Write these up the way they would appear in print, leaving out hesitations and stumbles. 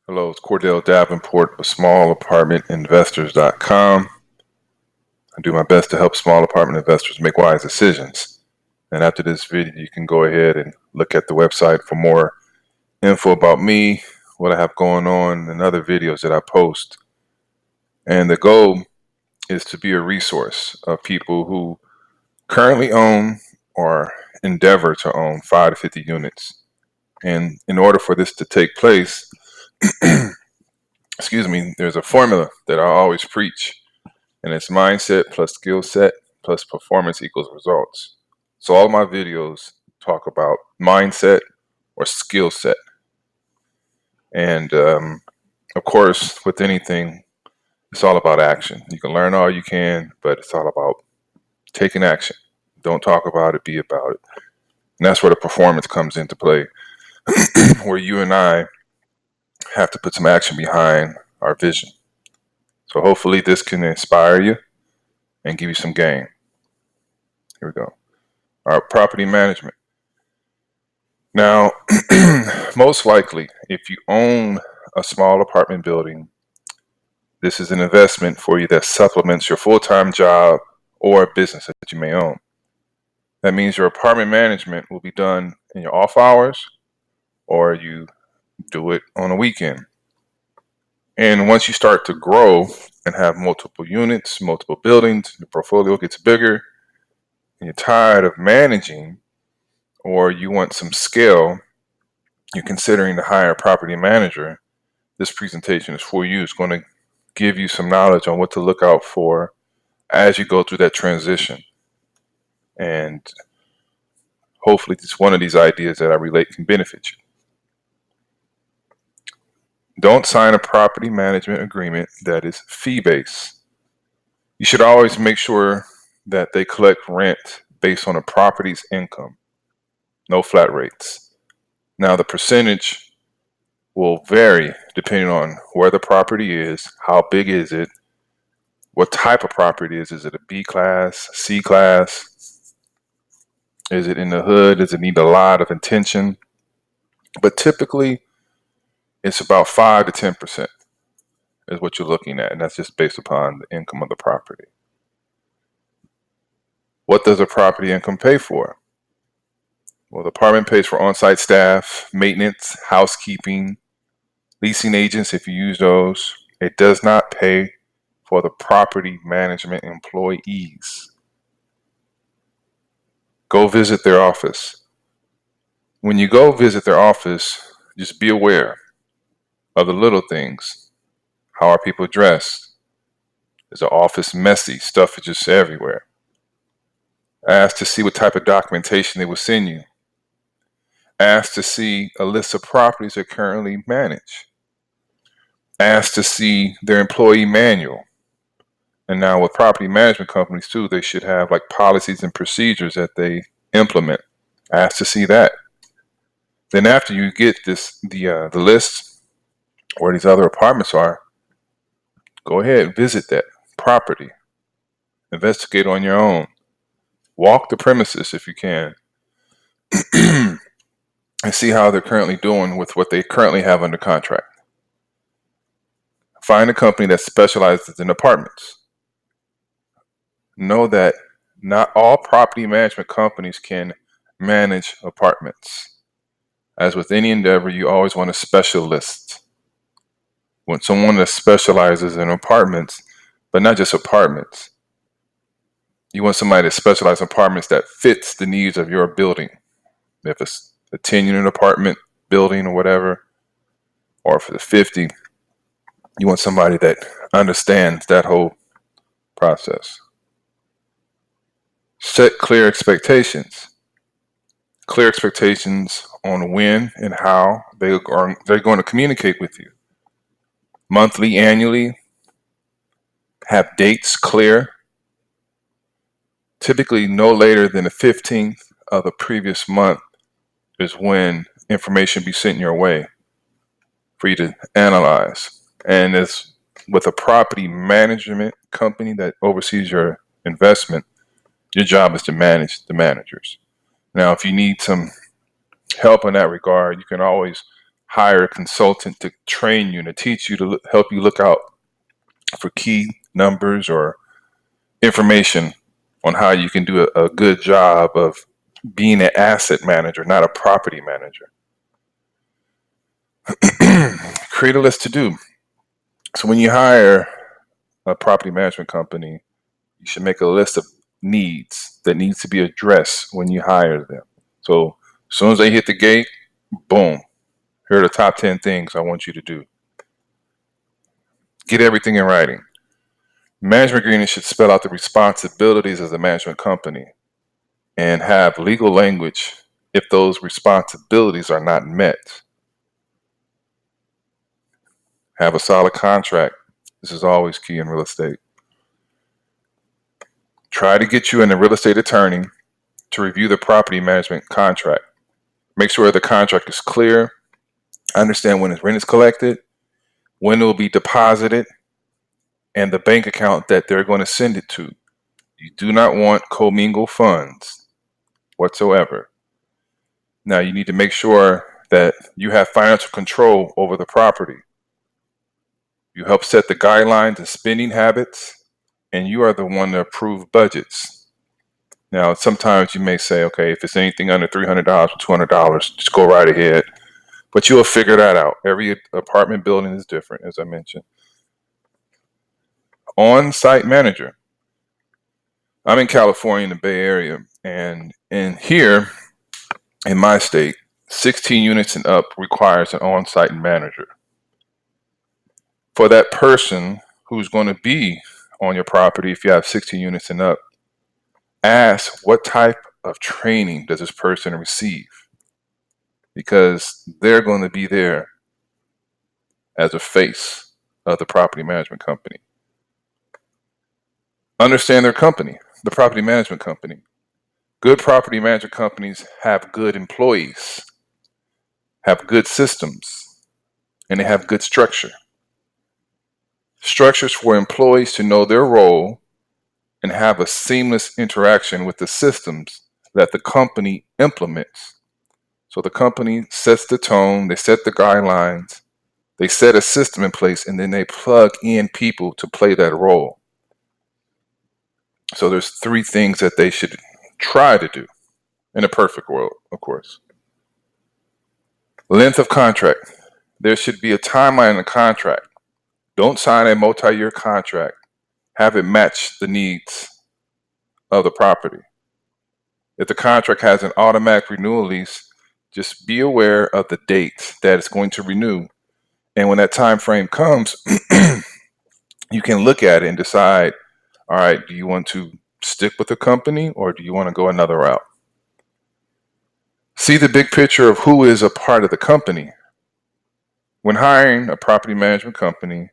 Hello, it's Cordell Davenport of SmallApartmentInvestors.com. I do my best to help small apartment investors make wise decisions. And after this video, you can go ahead and look at the website for more info about me, what I have going on, and other videos that I post. And the goal is to be a resource of people who currently own or endeavor to own 5 to 50 units. And in order for this to take place, there's a formula that I always preach, and it's mindset plus skill set plus performance equals results. So all of my videos talk about mindset or skill set. And of course, with anything, it's all about action. You can learn all you can, but it's all about taking action. Don't talk about it, be about it. And that's where the performance comes into play, where you and I have to put some action behind our vision. So hopefully this can inspire you and give you some gain. Here we go. All right, property management. Now, most likely, if you own a small apartment building, this is an investment for you that supplements your full-time job or a business that you may own. That means your apartment management will be done in your off hours, or you do it on a weekend. And once you start to grow and have multiple units, multiple buildings, the portfolio gets bigger, and you're tired of managing, or you want some scale, you're considering to hire a property manager, this presentation is for you. It's going to give you some knowledge on what to look out for as you go through that transition. And hopefully just one of these ideas that I relate can benefit you. Don't sign a property management agreement that is fee-based. You should always make sure that they collect rent based on a property's income, no flat rates. Now, the percentage will vary depending on where the property is, how big is it, what type of property it is. Is it a B class, C class? Is it in the hood? Does it need a lot of attention? But typically, it's about 5 to 10% is what you're looking at, and that's just based upon the income of the property. What does a property income pay for? Well, the apartment pays for on-site staff, maintenance, housekeeping, leasing agents if you use those. It does not pay for the property management employees. Go visit their office. When you go visit their office, just be aware of the little things. How are people dressed? Is the office messy? Stuff is just everywhere. Ask to see what type of documentation they will send you. Ask to see a list of properties they currently manage. Ask to see their employee manual. And now with property management companies too, they should have like policies and procedures that they implement. Ask to see that. Then after you get the list where these other apartments are, go ahead and visit that property. Investigate on your own. Walk the premises if you can. And see how they're currently doing with what they currently have under contract. Find a company that specializes in apartments. Know that not all property management companies can manage apartments. As with any endeavor, you always want a specialist. Want someone that specializes in apartments, but not just apartments. You want somebody that specializes in apartments that fits the needs of your building. If it's a 10-unit apartment building or whatever, or for the 50, you want somebody that understands that whole process. Set clear expectations. Clear expectations on when and how they're going to communicate with you. Monthly, annually. Have dates clear. Typically, no later than the 15th of the previous month is when information be sent your way for you to analyze. And as with a property management company that oversees your investment, your job is to manage the managers. Now, if you need some help in that regard, you can always hire a consultant to train you and to teach you to help you look out for key numbers or information on how you can do a good job of being an asset manager, not a property manager. Create a list to do. So when you hire a property management company, you should make a list of needs that needs to be addressed when you hire them. So as soon as they hit the gate, boom, here are the top 10 things I want you to do. Get everything in writing. Management agreement should spell out the responsibilities of the management company and have legal language if those responsibilities are not met. Have a solid contract. This is always key in real estate. Try to get you in a real estate attorney to review the property management contract. Make sure the contract is clear. Understand when his rent is collected, when it will be deposited, and the bank account that they're going to send it to. You do not want commingled funds whatsoever. Now, you need to make sure that you have financial control over the property. You help set the guidelines and spending habits, and you are the one to approve budgets. Now, sometimes you may say, okay, if it's anything under $300 or $200, just go right ahead. But you'll figure that out. Every apartment building is different, as I mentioned. On-site manager. I'm in California in the Bay Area, and here in my state, 16 units and up requires an on-site manager. For that person who's going to be on your property, if you have 16 units and up, ask what type of training does this person receive? Because they're going to be there as a face of the property management company. Understand their company, the property management company. Good property management companies have good employees, have good systems, and they have good structure. Structures for employees to know their role and have a seamless interaction with the systems that the company implements. So the company sets the tone, they set the guidelines, they set a system in place, and then they plug in people to play that role. So there's 3 things that they should try to do in a perfect world, of course. Length of contract. There should be a timeline in the contract. Don't sign a multi-year contract. Have it match the needs of the property. If the contract has an automatic renewal lease, just be aware of the date that it's going to renew. And when that time frame comes, you can look at it and decide, all right, do you want to stick with the company or do you want to go another route? See the big picture of who is a part of the company. When hiring a property management company,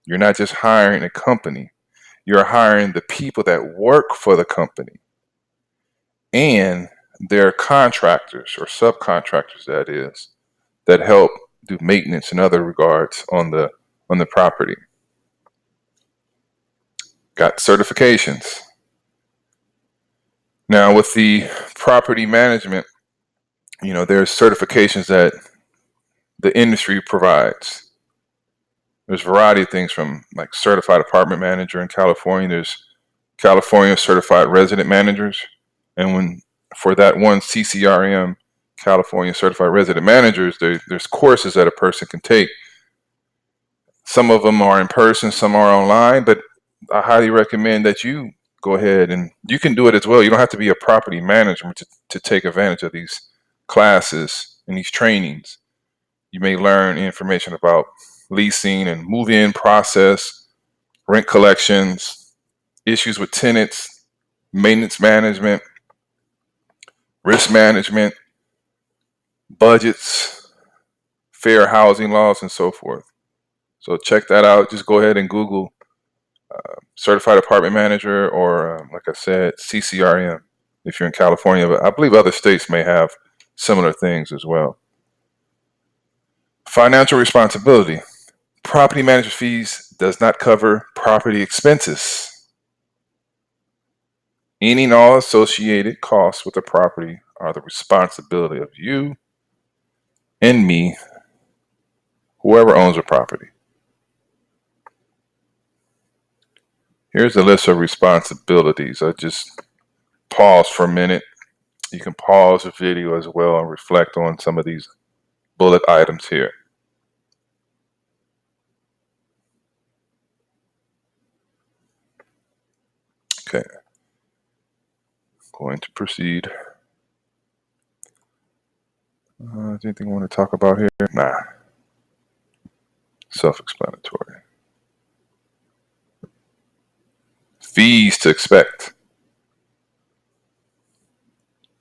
you're not just hiring a company, you're hiring the people that work for the company and their contractors or subcontractors, that is, that help do maintenance and other regards on the property. Got certifications. Now with the property management, there's certifications that the industry provides. There's a variety of things from like certified apartment manager in California. There's California certified resident managers. And for that one CCRM, California certified resident managers, there's courses that a person can take. Some of them are in person, some are online, but I highly recommend that you go ahead and you can do it as well. You don't have to be a property manager to take advantage of these classes and these trainings. You may learn information about leasing and move-in process, rent collections, issues with tenants, maintenance management, risk management, budgets, fair housing laws, and so forth. So check that out. Just go ahead and Google certified apartment manager or, like I said, CCRM if you're in California. But I believe other states may have similar things as well. Financial responsibility. Property management fees does not cover property expenses. Any and all associated costs with the property are the responsibility of you and me whoever owns the property. Here's a list of responsibilities. I just pause for a minute. You can pause the video as well and reflect on some of these bullet items here. Okay, going to proceed. Anything I want to talk about here? Nah, self-explanatory. Fees to expect.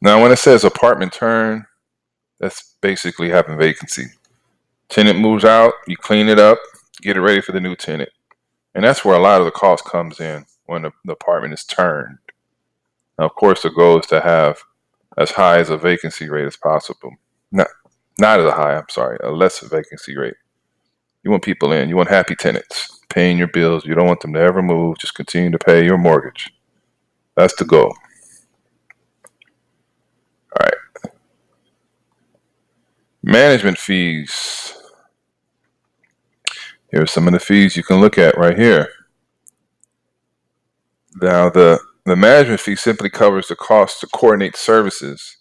Now, when it says apartment turn, that's basically having vacancy. Tenant moves out, you clean it up, get it ready for the new tenant. And that's where a lot of the cost comes in when the apartment is turned. Now, of course, the goal is to have as high as a vacancy rate as possible. Not as high, I'm sorry, a less vacancy rate. You want people in, you want happy tenants, paying your bills. You don't want them to ever move, just continue to pay your mortgage. That's the goal. All right. Management fees. Here are some of the fees you can look at right here. Now, the management fee simply covers the cost to coordinate services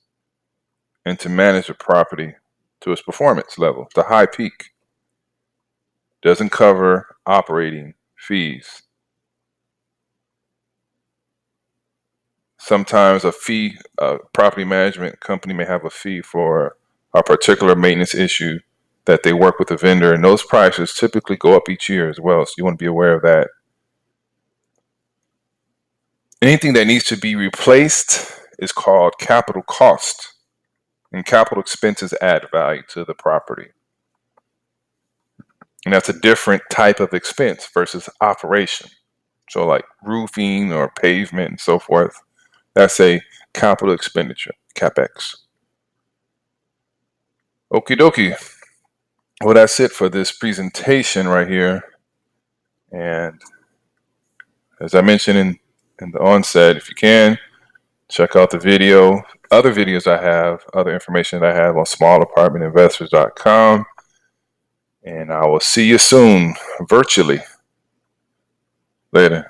and to manage the property to its performance level, the high peak. Doesn't cover operating fees. Sometimes a property management company may have a fee for a particular maintenance issue that they work with a vendor, and those prices typically go up each year as well, so you want to be aware of that. Anything that needs to be replaced is called capital cost, and capital expenses add value to the property. And that's a different type of expense versus operation. So like roofing or pavement and so forth, that's a capital expenditure, CapEx. Okie dokie. Well, that's it for this presentation right here. And as I mentioned in the onset, if you can, check out the video, other videos I have, other information that I have on small-apartment-investors.com. And I will see you soon, virtually. Later.